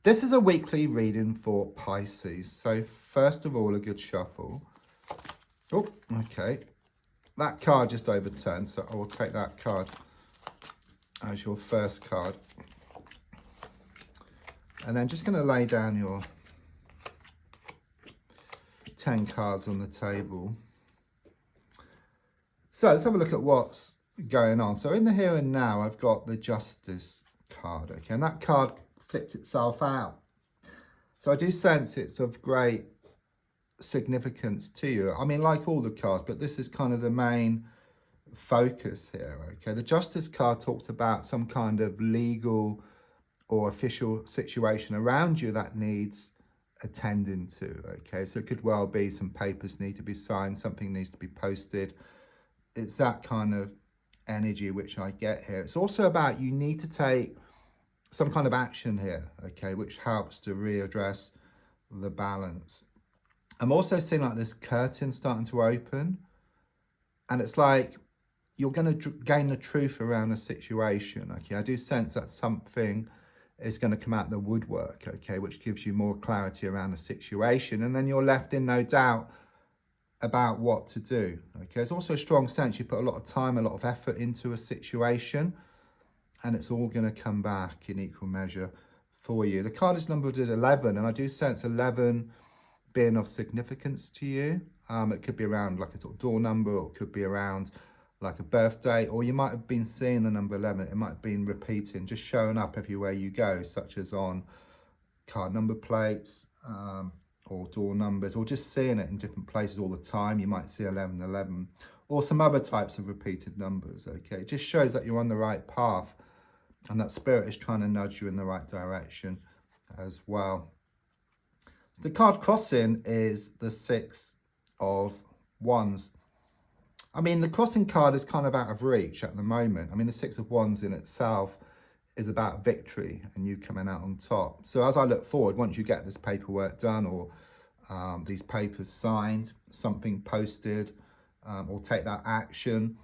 This is a weekly reading for Pisces. So first of all, a good shuffle. Oh, okay. That card just overturned, so I will take that card as your first card. And then just going to lay down your 10 cards on the table. So let's have a look at what's going on. So in the here and now, I've got the Justice card, okay? And that card flipped itself out. So I do sense it's of great significance to you. I mean, like all the cards, but this is kind of the main focus here, okay? The Justice card talks about some kind of legal or official situation around you that needs attending to, okay? So it could well be some papers need to be signed, something needs to be posted. It's that kind of energy which I get here. It's also about you need to take some kind of action here, okay, which helps to readdress the balance. I'm also seeing like this curtain starting to open, and it's like you're going to gain the truth around a situation, okay? I do sense that something is going to come out of the woodwork, okay, which gives you more clarity around the situation, and then you're left in no doubt about what to do, okay? There's also a strong sense you put a lot of time, a lot of effort into a situation, and it's all going to come back in equal measure for you. The card is numbered as 11, and I do sense 11 being of significance to you. It could be around like a sort of door number, or it could be around like a birthday, or you might have been seeing the number 11. It might have been repeating, just showing up everywhere you go, such as on card number plates, or door numbers, or just seeing it in different places all the time. You might see 1111, or some other types of repeated numbers, okay? It just shows that you're on the right path, and that spirit is trying to nudge you in the right direction as well. The card crossing is the 6 of Wands. I mean, the crossing card is kind of out of reach at the moment. I mean, the 6 of Wands in itself is about victory and you coming out on top. So as I look forward, once you get this paperwork done, or these papers signed, something posted, or take that action,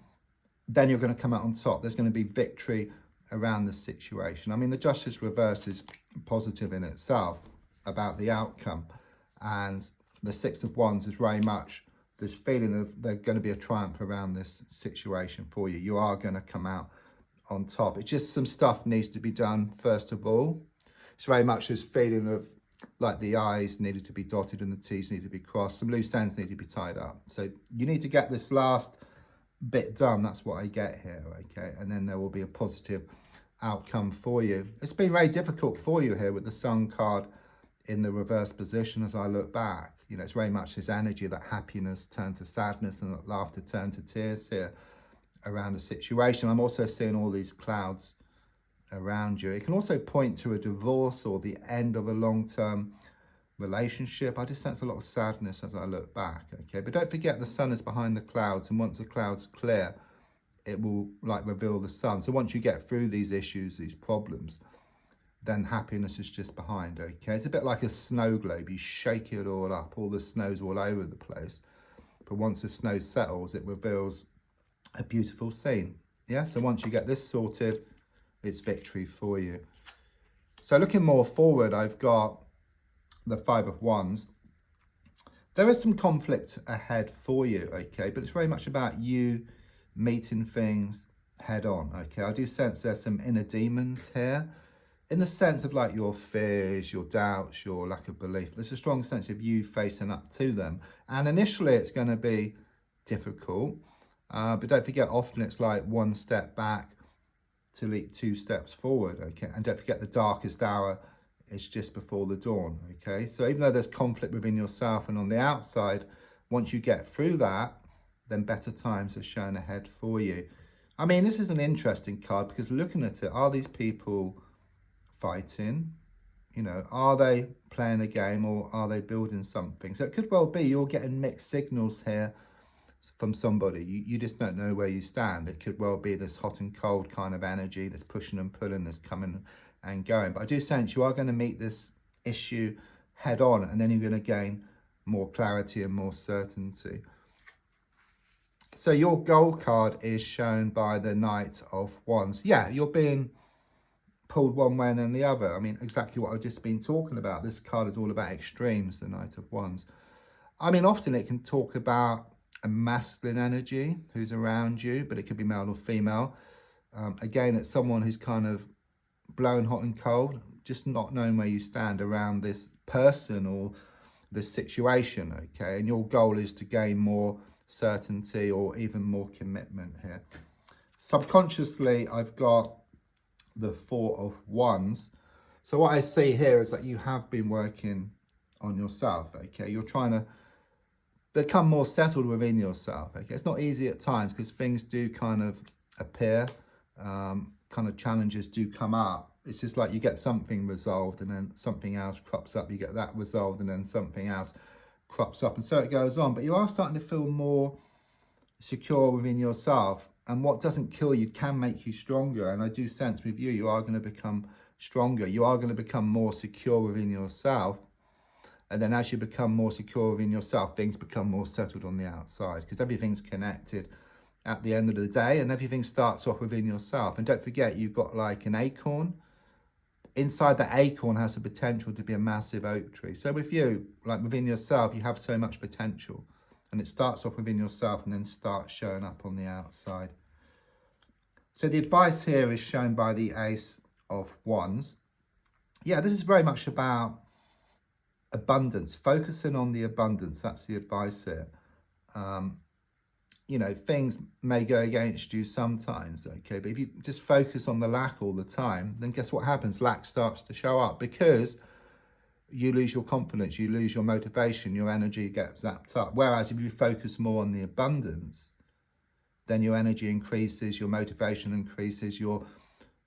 then you're going to come out on top. There's going to be victory around the situation. I mean, the Justice reverse is positive in itself about the outcome, and the 6 of Wands is very much this feeling of there's going to be a triumph around this situation for you. You are going to come out on top. It's just some stuff needs to be done first of all. It's very much this feeling of like the I's needed to be dotted and the T's need to be crossed. Some loose ends need to be tied up. So you need to get this last bit done. That's what I get here, okay? And then there will be a positive outcome for you. It's been very difficult for you here with the Sun card in the reverse position. As I look back, you know, it's very much this energy that happiness turned to sadness and that laughter turned to tears here around the situation. I'm also seeing all these clouds around you. It can also point to a divorce or the end of a long-term relationship. I just sense a lot of sadness as I look back, okay? But don't forget the sun is behind the clouds, and once the clouds clear, it will like reveal the sun. So once you get through these issues, these problems, then happiness is just behind, okay? It's a bit like a snow globe. You shake it all up, all the snow's all over the place. But once the snow settles, it reveals a beautiful scene, yeah? So once you get this sorted, it's victory for you. So looking more forward, I've got the 5 of Wands. There is some conflict ahead for you, okay? But it's very much about you meeting things head on, okay? I do sense there's some inner demons here, in the sense of like your fears, your doubts, your lack of belief. There's a strong sense of you facing up to them. And initially it's going to be difficult. But don't forget, often it's like one step back to leap 2 steps forward, okay? And don't forget the darkest hour is just before the dawn, okay? So even though there's conflict within yourself and on the outside, once you get through that, then better times are shown ahead for you. I mean, this is an interesting card because looking at it, are these people fighting? You know, are they playing a game or are they building something? So it could well be you're getting mixed signals here from somebody. You just don't know where you stand. It could well be this hot and cold kind of energy, this pushing and pulling, this coming and going. But I do sense you are going to meet this issue head on, and then you're going to gain more clarity and more certainty. So your goal card is shown by the Knight of Wands. Yeah, you're being pulled one way and then the other. I mean, exactly what I've just been talking about. This card is all about extremes, the Knight of Wands. I mean, often it can talk about a masculine energy who's around you, but it could be male or female. Again, it's someone who's kind of blown hot and cold, just not knowing where you stand around this person or this situation, okay? And your goal is to gain more certainty or even more commitment here. Subconsciously, I've got the Four of Wands. So what I see here is that you have been working on yourself, okay? You're trying to become more settled within yourself, okay? It's not easy at times because things do kind of appear, kind of challenges do come up. It's just like you get something resolved and then something else crops up. You get that resolved and then something else crops up, and so it goes on. But you are starting to feel more secure within yourself, and what doesn't kill you can make you stronger. And I do sense with you, you are going to become stronger. You are going to become more secure within yourself. And then as you become more secure within yourself, things become more settled on the outside, because everything's connected at the end of the day, and everything starts off within yourself. And don't forget, you've got like an acorn. Inside that acorn has the potential to be a massive oak tree. So with you, like within yourself, you have so much potential, and it starts off within yourself and then starts showing up on the outside. So the advice here is shown by the Ace of Wands. Yeah, this is very much about abundance, focusing on the abundance. That's the advice here. You know, things may go against you sometimes, okay? But if you just focus on the lack all the time, then guess what happens? Lack starts to show up because you lose your confidence, you lose your motivation, your energy gets zapped up. Whereas if you focus more on the abundance, then your energy increases, your motivation increases, your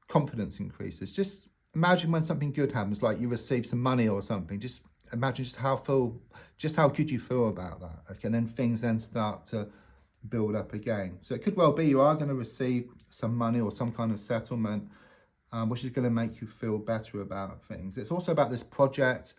confidence increases. Just imagine when something good happens, like you receive some money or something, just imagine just how good you feel about that, okay? And then things then start to build up again. So it could well be you are going to receive some money or some kind of settlement, which is going to make you feel better about things. It's also about this project.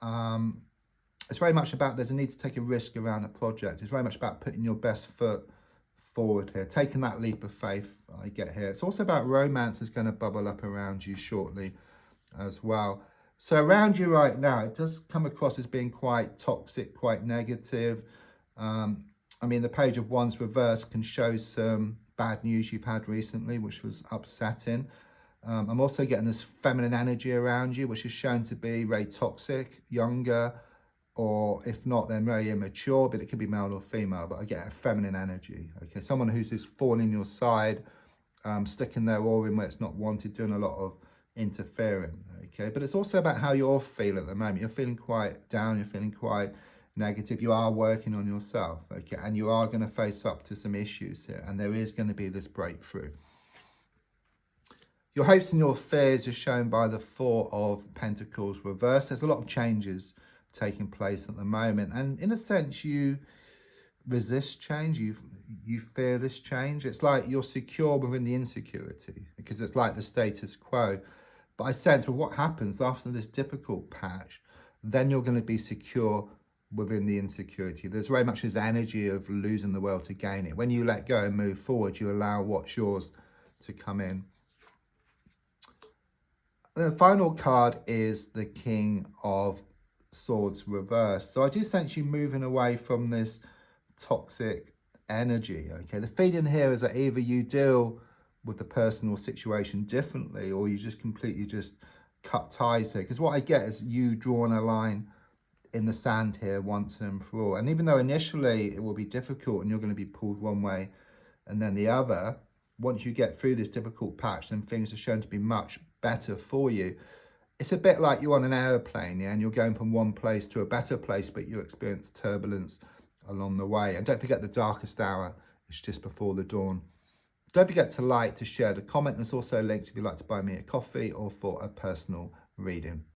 It's very much about there's a need to take a risk around a project. It's very much about putting your best foot forward here, taking that leap of faith I get here. It's also about romance is going to bubble up around you shortly as well. So around you right now, it does come across as being quite toxic, quite negative. I mean, the Page of Wands reverse can show some bad news you've had recently, which was upsetting. I'm also getting this feminine energy around you, which is shown to be very toxic, younger, or if not, then very immature, but it could be male or female, but I get a feminine energy, okay? Someone who's just falling your side, sticking their oar in where it's not wanted, doing a lot of interfering, okay? But it's also about how you're feeling at the moment. You're feeling quite down, you're feeling quite negative. You are working on yourself, okay? And you are going to face up to some issues here, and there is going to be this breakthrough. Your hopes and your fears are shown by the Four of Pentacles reversed. There's a lot of changes taking place at the moment, and in a sense you resist change, you fear this change. It's like you're secure within the insecurity because it's like the status quo. But I sense with what happens after this difficult patch, then you're going to be secure within the insecurity. There's very much this energy of losing the world to gain it. When you let go and move forward, you allow what's yours to come in. And the final card is the King of Swords reversed. So I do sense you moving away from this toxic energy, okay? The feeling here is that either you deal with the personal situation differently or you just completely just cut ties here. Because what I get is you drawing a line in the sand here once and for all. And even though initially it will be difficult and you're going to be pulled one way and then the other, once you get through this difficult patch, then things are shown to be much better for you. It's a bit like you're on an aeroplane, yeah, and you're going from one place to a better place, but you experience turbulence along the way. And don't forget, the darkest hour is just before the dawn. Don't forget to like, to share, to comment. There's also links if you'd like to buy me a coffee or for a personal reading.